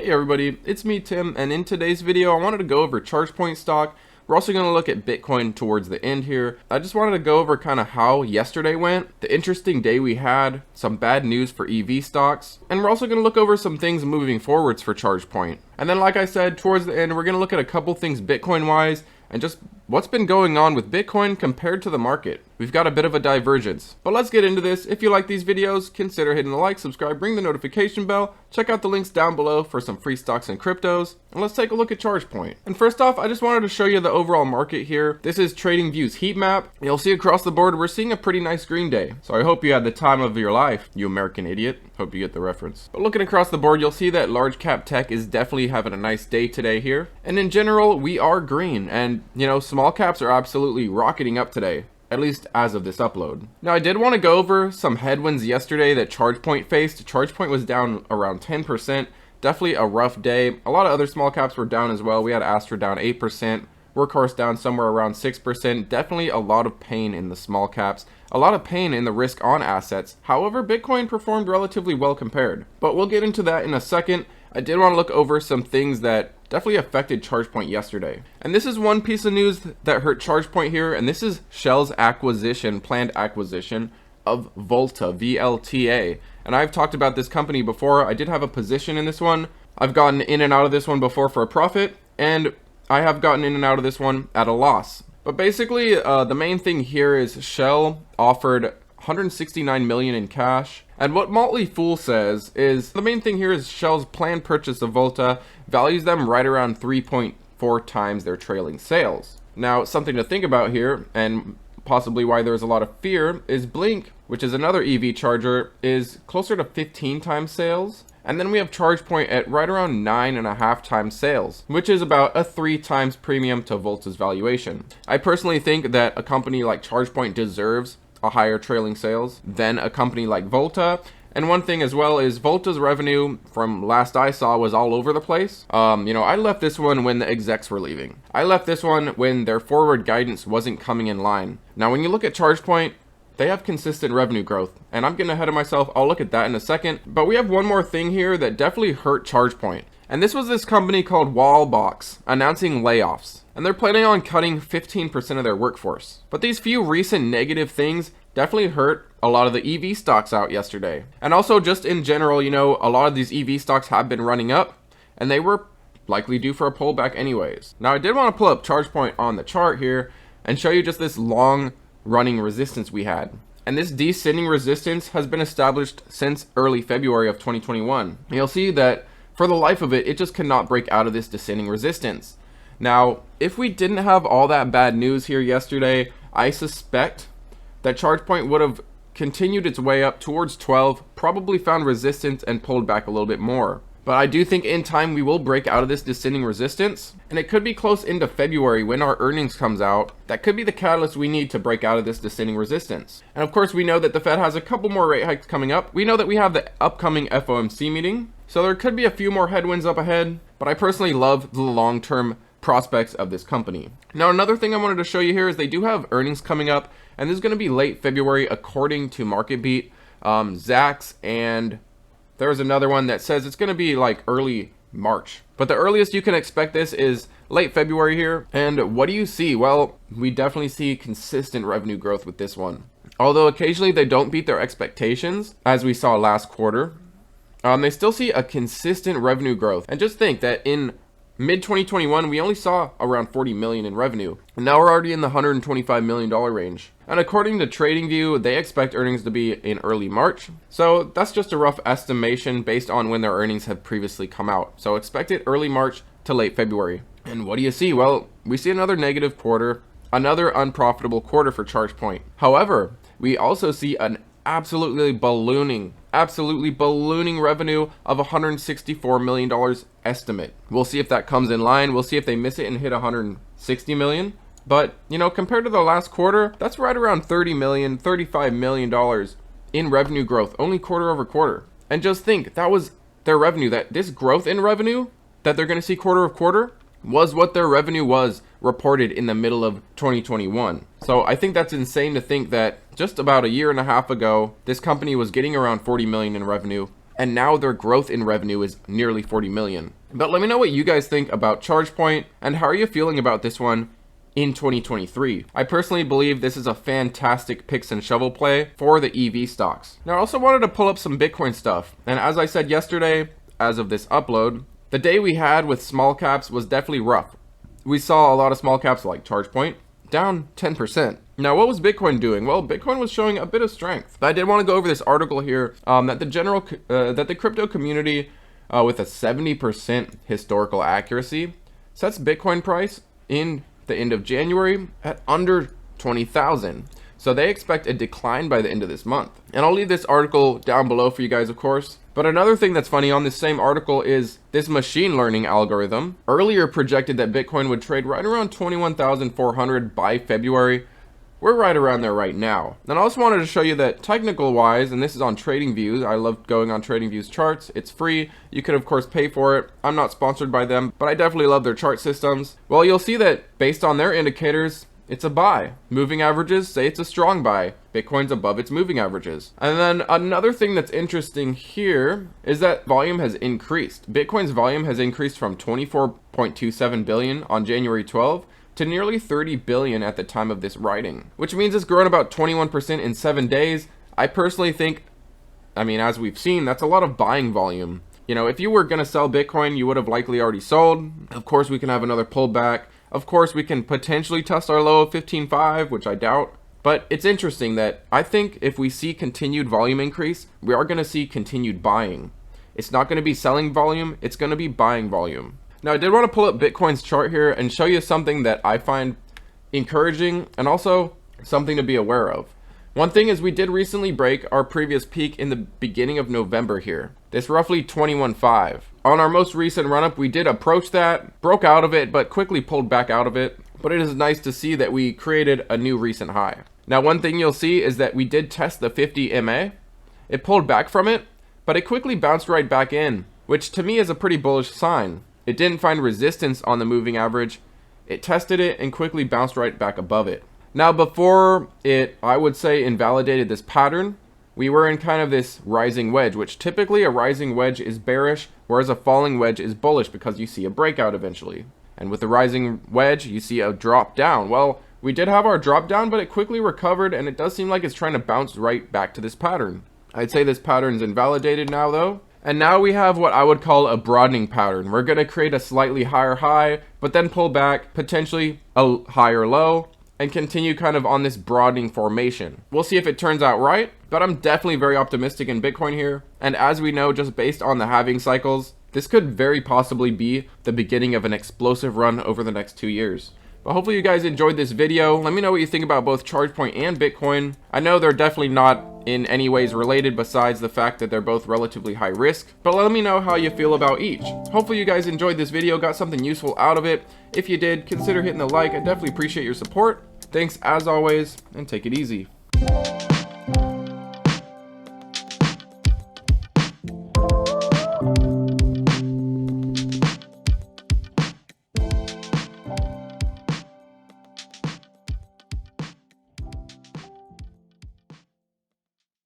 Hey everybody, it's me Tim, and in today's video I wanted to go over Chargepoint stock. We're also going to look at Bitcoin towards the end here. I just wanted to go over kind of how yesterday went, the interesting day we had, some bad news for EV stocks, and we're also going to look over some things moving forwards for Chargepoint. And then like I said, towards the end we're going to look at a couple things Bitcoin wise and just what's been going on with Bitcoin compared to the market. We've got a bit of a divergence, but let's get into this. If you like these videos, consider hitting the like, subscribe, ring the notification bell, check out the links down below for some free stocks and cryptos, and let's take a look at Chargepoint. And first off, I just wanted to show you the overall market here. This is TradingView's heat map. You'll see across the board, we're seeing a pretty nice green day. So I hope you had the time of your life, you American idiot. Hope you get the reference. But looking across the board, you'll see that large cap tech is definitely having a nice day today here. And in general, we are green, and small caps are absolutely rocketing up today, at least as of this upload. Now I did want to go over some headwinds yesterday that Chargepoint faced. Chargepoint was down around 10%, definitely a rough day. A lot of other small caps were down as well. We had Astra down 8%, Workhorse down somewhere around 6%. Definitely a lot of pain in the small caps, a lot of pain in the risk on assets. However, Bitcoin performed relatively well compared, but we'll get into that in a second. I did want to look over some things that definitely affected Chargepoint yesterday. And this is one piece of news that hurt Chargepoint here, and this is Shell's planned acquisition of Volta, VLTA. And I've talked about this company before. I did have a position in this one. I've gotten in and out of this one before for a profit, and I have gotten in and out of this one at a loss. But basically, the main thing here is Shell offered 169 million in cash. And what Motley Fool says is the main thing here is Shell's planned purchase of Volta values them right around 3.4 times their trailing sales. Now, something to think about here, and possibly why there's a lot of fear, is Blink, which is another EV charger, is closer to 15 times sales. And then we have Chargepoint at right around 9.5 times sales, which is about a 3 times premium to Volta's valuation. I personally think that a company like Chargepoint deserves a higher trailing sales than a company like Volta. And one thing as well is Volta's revenue from last I saw was all over the place. I left this one when the execs were leaving. I left this one when their forward guidance wasn't coming in line. Now when you look at Chargepoint, they have consistent revenue growth, and I'm getting ahead of myself. I'll look at that in a second. But we have one more thing here that definitely hurt Chargepoint. And this was this company called Wallbox announcing layoffs. And they're planning on cutting 15% of their workforce. But these few recent negative things definitely hurt a lot of the EV stocks out yesterday. And also just in general, a lot of these EV stocks have been running up, and they were likely due for a pullback anyways. Now I did want to pull up Chargepoint on the chart here and show you just this long running resistance we had. And this descending resistance has been established since early February of 2021. You'll see that for the life of it, it just cannot break out of this descending resistance. Now, if we didn't have all that bad news here yesterday, I suspect that Chargepoint would have continued its way up towards 12, probably found resistance and pulled back a little bit more. But I do think in time we will break out of this descending resistance, and it could be close into February when our earnings comes out. That could be the catalyst we need to break out of this descending resistance. And of course we know that the Fed has a couple more rate hikes coming up. We know that we have the upcoming FOMC meeting, so there could be a few more headwinds up ahead, but I personally love the long-term prospects of this company. Now another thing I wanted to show you here is they do have earnings coming up, and this is going to be late February according to MarketBeat, Zacks, and there's another one that says it's going to be like early March. But the earliest you can expect this is late February here. And what do you see? Well, we definitely see consistent revenue growth with this one. Although occasionally they don't beat their expectations, as we saw last quarter, they still see a consistent revenue growth. And just think that in mid-2021, we only saw around 40 million in revenue. And now we're already in the $125 million range. And according to TradingView, they expect earnings to be in early March. So that's just a rough estimation based on when their earnings have previously come out. So expect it early March to late February. And what do you see? Well, we see another negative quarter, another unprofitable quarter for Chargepoint. However, we also see an absolutely ballooning revenue of $164 million estimate. We'll see if that comes in line. We'll see if they miss it and hit 160 million. But, compared to the last quarter, that's right around $35 million in revenue growth, only quarter over quarter. And just think, that was their revenue, that this growth in revenue that they're going to see quarter over quarter was what their revenue was reported in the middle of 2021. So I think that's insane to think that just about a year and a half ago, this company was getting around 40 million in revenue, and now their growth in revenue is nearly 40 million. But let me know what you guys think about Chargepoint, and how are you feeling about this one in 2023. I personally believe this is a fantastic picks and shovel play for the EV stocks. Now I also wanted to pull up some Bitcoin stuff, and as I said yesterday, as of this upload, the day we had with small caps was definitely rough. We saw a lot of small caps like Chargepoint down 10%. Now what was Bitcoin doing? Well, Bitcoin was showing a bit of strength. But I did want to go over this article here that the crypto community with a 70% historical accuracy sets Bitcoin price in the end of January at under 20,000. So they expect a decline by the end of this month. And I'll leave this article down below for you guys, of course. But another thing that's funny on this same article is this machine learning algorithm earlier projected that Bitcoin would trade right around 21,400 by February. We're right around there right now. And I also wanted to show you that technical wise, and this is on TradingViews. I love going on TradingViews charts. It's free. You can of course pay for it. I'm not sponsored by them, but I definitely love their chart systems. Well, you'll see that based on their indicators, it's a buy. Moving averages say it's a strong buy. Bitcoin's above its moving averages. And then another thing that's interesting here is that volume has increased. Bitcoin's volume has increased from 24.27 billion on January 12 to nearly 30 billion at the time of this writing, which means it's grown about 21% in 7 days. I personally think, I mean, as we've seen, that's a lot of buying volume. You know, if you were going to sell Bitcoin, you would have likely already sold. Of course, we can have another pullback. Of course, we can potentially test our low of 15.5, which I doubt. But it's interesting that I think if we see continued volume increase, we are going to see continued buying. It's not going to be selling volume, it's going to be buying volume. Now, I did want to pull up Bitcoin's chart here and show you something that I find encouraging and also something to be aware of. One thing is we did recently break our previous peak in the beginning of November here. This roughly 21.5. On our most recent run-up, we did approach that, broke out of it, but quickly pulled back out of it. But it is nice to see that we created a new recent high. Now, one thing you'll see is that we did test the 50 MA. It pulled back from it, but it quickly bounced right back in, which to me is a pretty bullish sign. It didn't find resistance on the moving average. It tested it and quickly bounced right back above it. Now, before it, I would say, invalidated this pattern, we were in kind of this rising wedge, which typically a rising wedge is bearish, whereas a falling wedge is bullish because you see a breakout eventually. And with the rising wedge, you see a drop down. Well, we did have our drop down, but it quickly recovered, and it does seem like it's trying to bounce right back to this pattern. I'd say this pattern's invalidated now, though. And now we have what I would call a broadening pattern. We're going to create a slightly higher high, but then pull back, potentially a higher low, and continue kind of on this broadening formation. We'll see if it turns out right, but I'm definitely very optimistic in Bitcoin here. And as we know, just based on the halving cycles, this could very possibly be the beginning of an explosive run over the next 2 years. But hopefully you guys enjoyed this video. Let me know what you think about both Chargepoint and Bitcoin. I know they're definitely not in any ways related besides the fact that they're both relatively high risk, but let me know how you feel about each. Hopefully you guys enjoyed this video, got something useful out of it. If you did, consider hitting the like. I definitely appreciate your support. Thanks as always, and take it easy.